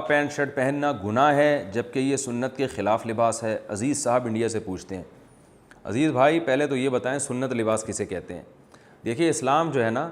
Pant shirt پہننا گناہ ہے جبکہ یہ سنت کے خلاف لباس ہے؟ عزیز صاحب انڈیا سے پوچھتے ہیں۔ عزیز بھائی پہلے تو یہ بتائیں سنت لباس کسے کہتے ہیں؟ دیکھیے اسلام جو ہے نا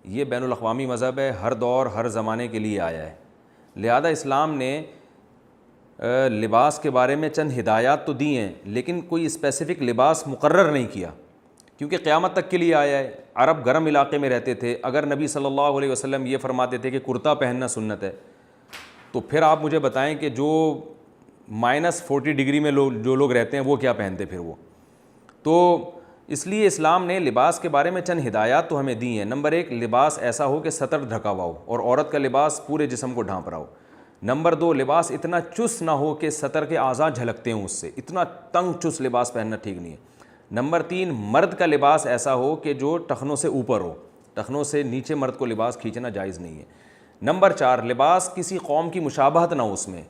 یہ بین الاقوامی مذہب ہے، ہر دور ہر زمانے کے لیے آیا ہے، لہذا اسلام نے لباس کے بارے میں چند ہدایات تو دی ہیں لیکن کوئی اسپیسیفک لباس مقرر نہیں کیا، کیونکہ قیامت تک کے لیے آیا ہے۔ عرب گرم علاقے میں رہتے تھے، اگر نبی صلی اللہ علیہ وسلم یہ فرماتے تھے کہ کرتا پہننا سنت ہے، تو پھر آپ مجھے بتائیں کہ جو -40 ڈگری میں جو لوگ رہتے ہیں وہ کیا پہنتے پھر وہ؟ تو اس لیے اسلام نے لباس کے بارے میں چند ہدایات تو ہمیں دی ہیں۔ نمبر 1، لباس ایسا ہو کہ سطر ڈھکا ہوا ہو اور عورت کا لباس پورے جسم کو ڈھانپ رہا ہو۔ نمبر 2، لباس اتنا چست نہ ہو کہ سطر کے اعضاء جھلکتے ہوں، اس سے اتنا تنگ چست لباس پہننا ٹھیک نہیں ہے۔ نمبر 3، مرد کا لباس ایسا ہو کہ جو ٹخنوں سے اوپر ہو، ٹخنوں سے نیچے مرد کو لباس کھینچنا جائز نہیں ہے۔ نمبر 4، لباس کسی قوم کی مشابہت نہ ہو، اس میں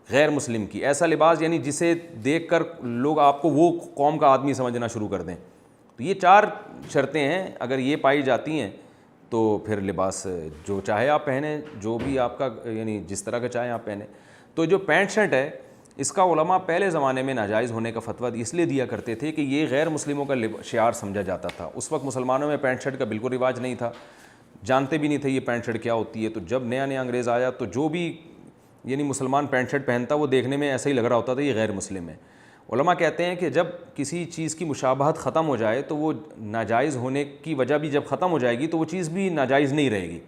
غیر مسلم کی، ایسا لباس یعنی جسے دیکھ کر لوگ آپ کو وہ قوم کا آدمی سمجھنا شروع کر دیں۔ تو یہ 4 شرطیں ہیں، اگر یہ پائی جاتی ہیں تو پھر لباس جو چاہے آپ پہنیں، جو بھی آپ کا یعنی جس طرح کا چاہیں آپ پہنیں۔ تو جو پینٹ شرٹ ہے اس کا علماء پہلے زمانے میں ناجائز ہونے کا فتویٰ اس لیے دیا کرتے تھے کہ یہ غیر مسلموں کا شعار سمجھا جاتا تھا۔ اس وقت مسلمانوں میں پینٹ شرٹ کا بالکل رواج نہیں تھا، جانتے بھی نہیں تھے یہ پینٹ شرٹ کیا ہوتی ہے۔ تو جب نیا انگریز آیا تو جو بھی یعنی مسلمان پینٹ شرٹ پہنتا وہ دیکھنے میں ایسا ہی لگ رہا ہوتا تھا یہ غیر مسلم ہے۔ علماء کہتے ہیں کہ جب کسی چیز کی مشابہت ختم ہو جائے تو وہ ناجائز ہونے کی وجہ بھی جب ختم ہو جائے گی تو وہ چیز بھی ناجائز نہیں رہے گی۔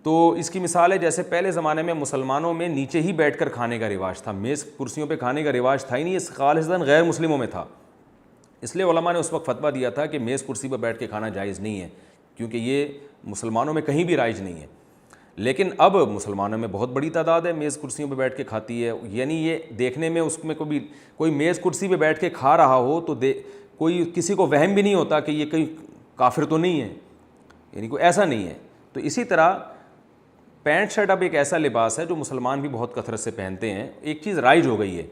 تو اس کی مثال ہے جیسے پہلے زمانے میں مسلمانوں میں نیچے ہی بیٹھ کر کھانے کا رواج تھا، میز کرسیوں پہ کھانے کا رواج تھا ہی نہیں، اس خالصتاً غیر مسلموں میں تھا۔ اس لیے علماء نے اس وقت فتویٰ دیا تھا کہ میز کرسی پر بیٹھ کے کھانا جائز نہیں ہے، کیونکہ یہ مسلمانوں میں کہیں بھی رائج نہیں ہے۔ لیکن اب مسلمانوں میں بہت بڑی تعداد ہے میز کرسیوں پہ بیٹھ کے کھاتی ہے، یعنی یہ دیکھنے میں اس میں کوئی میز کرسی پہ بیٹھ کے کھا رہا ہو تو کوئی کسی کو وہم بھی نہیں ہوتا کہ یہ کہیں کافر تو نہیں ہے، یعنی کوئی ایسا نہیں ہے۔ تو اسی طرح پینٹ شرٹ اب ایک ایسا لباس ہے جو مسلمان بھی بہت کثرت سے پہنتے ہیں۔ ایک چیز رائج ہو گئی ہے،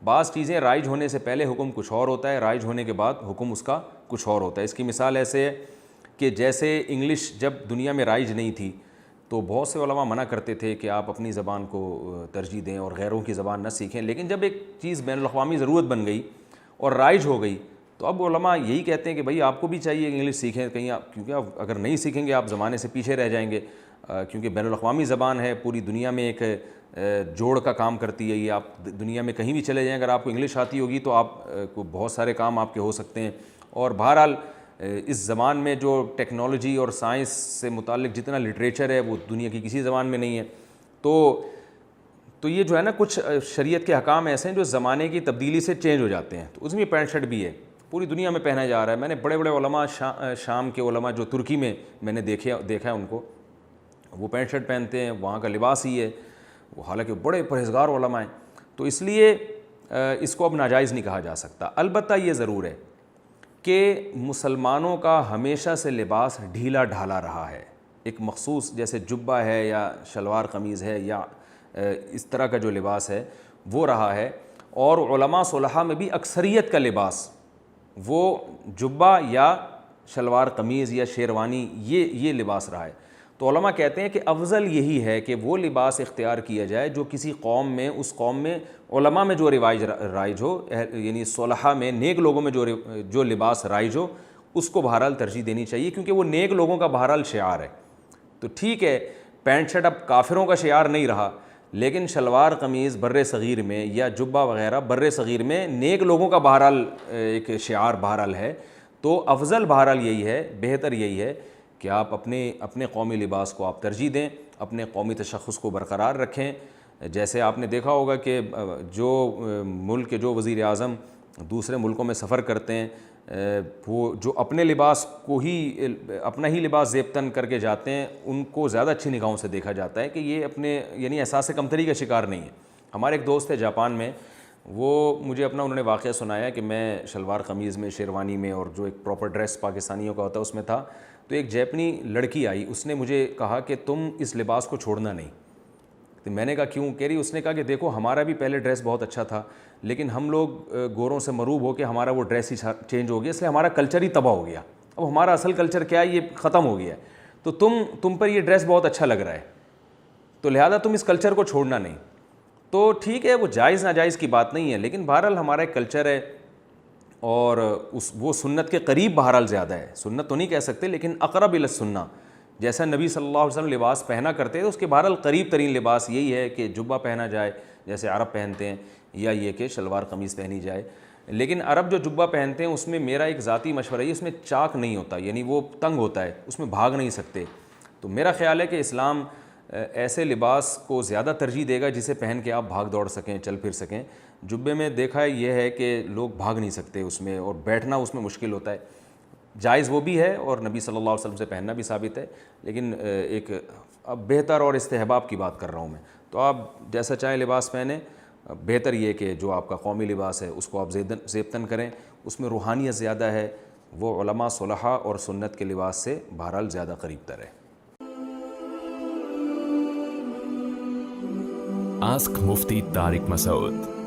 بعض چیزیں رائج ہونے سے پہلے حکم کچھ اور ہوتا ہے، رائج ہونے کے بعد حکم اس کا کچھ اور ہوتا ہے۔ اس کی مثال ایسے ہے کہ جیسے انگلش جب دنیا میں رائج نہیں تھی تو بہت سے علماء منع کرتے تھے کہ آپ اپنی زبان کو ترجیح دیں اور غیروں کی زبان نہ سیکھیں، لیکن جب ایک چیز بین الاقوامی ضرورت بن گئی اور رائج ہو گئی تو اب علماء یہی کہتے ہیں کہ بھائی آپ کو بھی چاہیے انگلش سیکھیں، کہیں آپ کیونکہ آپ اگر نہیں سیکھیں گے آپ زمانے سے پیچھے رہ جائیں گے، کیونکہ بین الاقوامی زبان ہے، پوری دنیا میں ایک جوڑ کا کام کرتی ہے یہ۔ آپ دنیا میں کہیں بھی چلے جائیں، اگر آپ کو انگلش آتی ہوگی تو آپ کو بہت سارے کام آپ کے ہو سکتے ہیں۔ اور بہرحال اس زبان میں جو ٹیکنالوجی اور سائنس سے متعلق جتنا لٹریچر ہے وہ دنیا کی کسی زبان میں نہیں ہے۔ تو یہ جو ہے نا کچھ شریعت کے احکام ایسے ہیں جو زمانے کی تبدیلی سے چینج ہو جاتے ہیں، تو اس میں پینٹ شرٹ بھی ہے، پوری دنیا میں پہنا جا رہا ہے۔ میں نے بڑے بڑے علماء شام کے علماء جو ترکی میں میں نے دیکھا ہے ان کو، وہ پینٹ شرٹ پہنتے ہیں، وہاں کا لباس ہی ہے، وہ حالانکہ بڑے پرہیزگار علماء ہیں۔ تو اس لیے اس کو اب ناجائز نہیں کہا جا سکتا۔ البتہ یہ ضرور ہے کہ مسلمانوں کا ہمیشہ سے لباس ڈھیلا ڈھالا رہا ہے، ایک مخصوص جیسے جبہ ہے یا شلوار قمیض ہے یا اس طرح کا جو لباس ہے وہ رہا ہے، اور علماء صلحاء میں بھی اکثریت کا لباس وہ جبہ یا شلوار قمیض یا شیروانی یہ لباس رہا ہے۔ تو علماء کہتے ہیں کہ افضل یہی ہے کہ وہ لباس اختیار کیا جائے جو کسی قوم میں، اس قوم میں علماء میں جو رائج ہو، یعنی صلحاء میں نیک لوگوں میں جو لباس رائج ہو اس کو بہرحال ترجیح دینی چاہیے، کیونکہ وہ نیک لوگوں کا بہرحال شعار ہے۔ تو ٹھیک ہے پینٹ شرٹ اب کافروں کا شعار نہیں رہا، لیکن شلوار قمیض بر صغیر میں یا جبہ وغیرہ بر صغیر میں نیک لوگوں کا بہرحال ایک شعار بہرحال ہے۔ تو افضل بہرحال یہی ہے، بہتر یہی ہے کہ آپ اپنے قومی لباس کو آپ ترجیح دیں، اپنے قومی تشخص کو برقرار رکھیں۔ جیسے آپ نے دیکھا ہوگا کہ جو ملک کے جو وزیر اعظم دوسرے ملکوں میں سفر کرتے ہیں وہ جو اپنے لباس کو ہی اپنا ہی لباس زیبتن کر کے جاتے ہیں، ان کو زیادہ اچھی نگاہوں سے دیکھا جاتا ہے کہ یہ اپنے یعنی احساس کمتری کا شکار نہیں ہے۔ ہمارے ایک دوست ہے جاپان میں، وہ مجھے انہوں نے واقعہ سنایا کہ میں شلوار قمیض میں، شیروانی میں اور جو ایک پراپر ڈریس پاکستانیوں کا ہوتا ہے اس میں تھا، تو ایک جیپنی لڑکی آئی، اس نے مجھے کہا کہ تم اس لباس کو چھوڑنا نہیں۔ تو میں نے کہا کیوں؟ کہہ رہی اس نے کہا کہ دیکھو ہمارا بھی پہلے ڈریس بہت اچھا تھا، لیکن ہم لوگ گوروں سے مروب ہو کے ہمارا وہ ڈریس ہی چینج ہو گیا، اس لیے ہمارا کلچر ہی تباہ ہو گیا، اب ہمارا اصل کلچر کیا ہے یہ ختم ہو گیا ہے۔ تو تم پر یہ ڈریس بہت اچھا لگ رہا ہے، تو لہٰذا تم اس کلچر کو چھوڑنا نہیں. تو ٹھیک ہے، وہ جائز ناجائز کی بات نہیں ہے، لیکن بہرحال ہمارا ایک کلچر ہے اور وہ سنت کے قریب بہرحال زیادہ ہے. سنت تو نہیں کہہ سکتے لیکن اقرب الی السنہ، جیسا نبی صلی اللہ علیہ وسلم لباس پہنا کرتے ہیں، اس کے بہرحال قریب ترین لباس یہی ہے کہ جبہ پہنا جائے جیسے عرب پہنتے ہیں، یا یہ کہ شلوار قمیص پہنی جائے. لیکن عرب جو جبہ پہنتے ہیں اس میں میرا ایک ذاتی مشورہ ہے، اس میں چاک نہیں ہوتا، یعنی وہ تنگ ہوتا ہے، اس میں بھاگ نہیں سکتے. تو میرا خیال ہے کہ اسلام ایسے لباس کو زیادہ ترجیح دے گا جسے پہن کے آپ بھاگ دوڑ سکیں، چل پھر سکیں. جبے میں دیکھا یہ ہے کہ لوگ بھاگ نہیں سکتے اس میں، اور بیٹھنا اس میں مشکل ہوتا ہے. جائز وہ بھی ہے اور نبی صلی اللہ علیہ وسلم سے پہننا بھی ثابت ہے، لیکن ایک اب بہتر اور استحباب کی بات کر رہا ہوں میں. تو آپ جیسا چاہیں لباس پہنیں، بہتر یہ کہ جو آپ کا قومی لباس ہے اس کو آپ زیبتاً کریں، اس میں روحانیت زیادہ ہے، وہ علماء صلحاء اور سنت کے لباس سے بہرحال زیادہ قریب تر ہے. Ask Mufti Tariq Masoud.